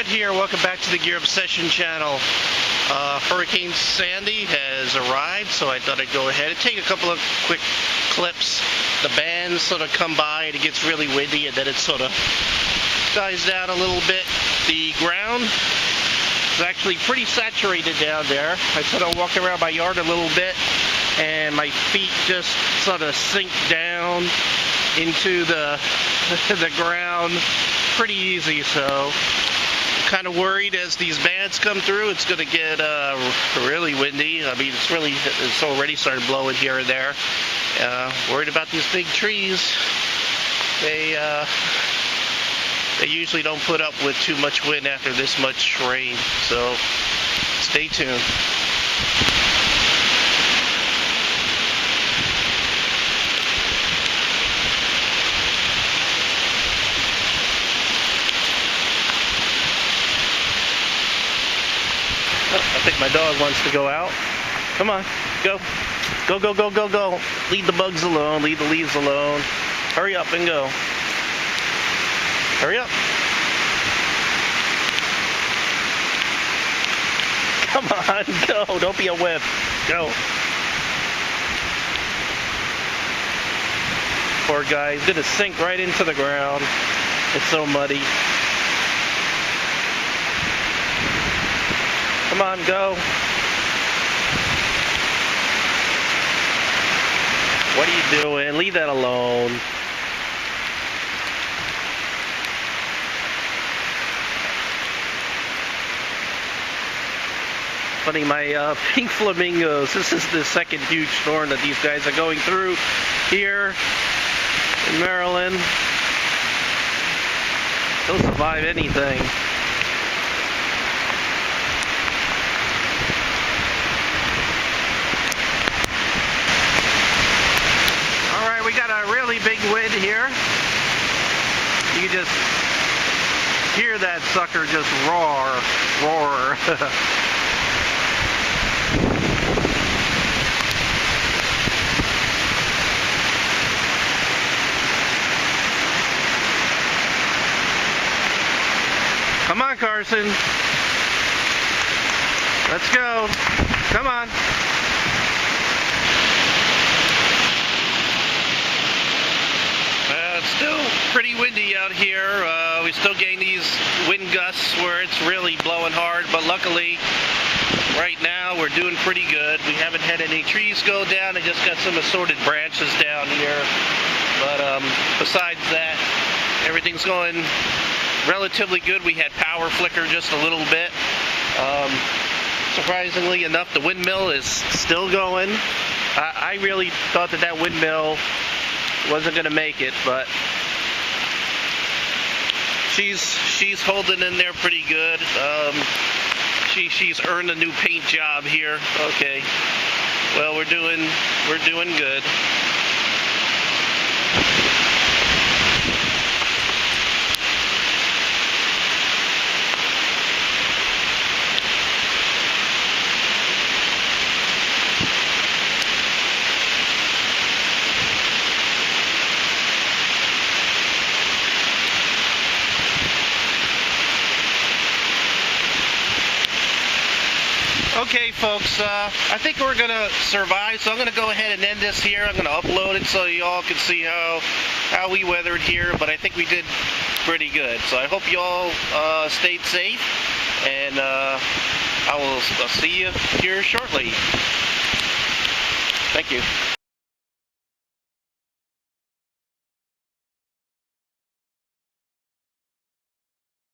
Fred here, welcome back to the Gear Obsession channel. Hurricane Sandy has arrived, so I thought I'd go ahead and take a couple of quick clips. The bands sort of come by and it gets really windy and then it sort of dies down a little bit. The ground is actually pretty saturated down there. I sort of walked around my yard a little bit and my feet just sort of sink down into the ground pretty easy, so kind of worried as these bands come through. It's going to get really windy. I mean, it's already started blowing here and there. Worried about these big trees. They usually don't put up with too much wind after this much rain, so stay tuned. I think my dog wants to go out. Come on, go. Go, go, go, go, go. Leave the bugs alone, leave the leaves alone. Hurry up and go. Hurry up. Come on, go. Don't be a whip. Go. Poor guy, he's gonna sink right into the ground. It's so muddy. Come on, go. What are you doing? Leave that alone. Funny, my pink flamingos, this is the second huge storm that these guys are going through here in Maryland. They'll survive anything. We got a really big wind here. You can just hear that sucker just roar, roar. Come on, Carson. Let's go. Come on. Still pretty windy out here. We still getting these wind gusts where it's really blowing hard, but luckily right now we're doing pretty good. We haven't had any trees go down. I just got some assorted branches down here, but besides that, everything's going relatively good. We had power flicker just a little bit. Surprisingly enough, the windmill is still going. I really thought that windmill wasn't going to make it, but she's holding in there pretty good. She's earned a new paint job here. Okay, well, we're doing good. Okay, folks, I think we're going to survive, so I'm going to go ahead and end this here. I'm going to upload it so you all can see how we weathered here, but I think we did pretty good. So I hope you all stayed safe, and I'll see you here shortly. Thank you.